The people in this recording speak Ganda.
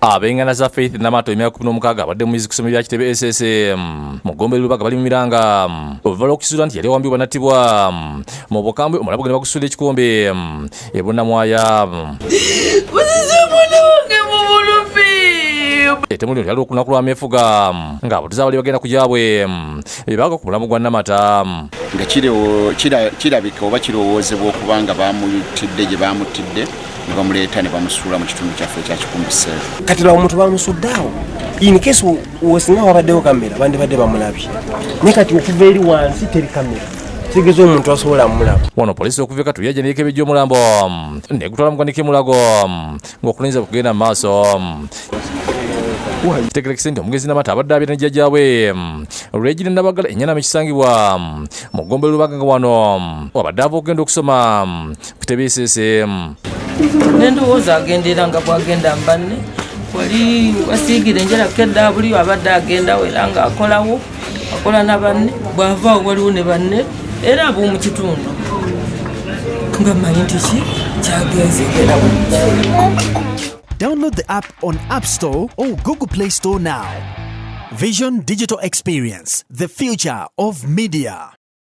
Abengana za Faith Namato emyaka 16 abadde muyizi ku ssomero lya Kitebe SSM mu Gombe Lubaga bali mu miranga oluvannyuma lw'okukizuula nti yali awambibwa n'attibwa mu bukambwe omulabu gwe ne bakusuula ekikombe e Bunnamwaya. Etemu lino lyali olunaku lwa meefuga ng'abatuuze abali bagenda ku gyabwe baaga ku mulamu gwa Namata nga kirabika oba kirowoozebwa okuba nga baamutidde gye baamutidde ne bamuleeta ne bamusuula mu kitundu kyaffe ekya Kikumbiseefu. Kati lwa omuntu bamusuddeawo in case wosinga wabaddewo kamera bandibadde bamulabye naye kati okuva eri wansi teri kamera kitegeeza omuntu asobola mumulaba. Wano poliisi okuva e Katuya gye neekebejja omulambo negutwala mu gwanika e Mulago ng'okulinza kugenda mu maaso. Kitegerekese nti omugezi Namata abadde abeera ne jjajjaawe Regina Nabagala ennyana ekisangibwa mu Gombe Lubaga nga wano wabadde ava okugenda okusoma ku Kitebe SSM. Nendowooza agendera nga bwagenda mbanne wali wasiigira enjala kedda buli abadde agendawo era nga akolawo akola na banne bw'avaawo waliwo ne banne era abo mu kitundu nga mmanyi nti ki kyagenze era Download the app on App Store or Google Play Store now. Vision Digital Experience, the future of media.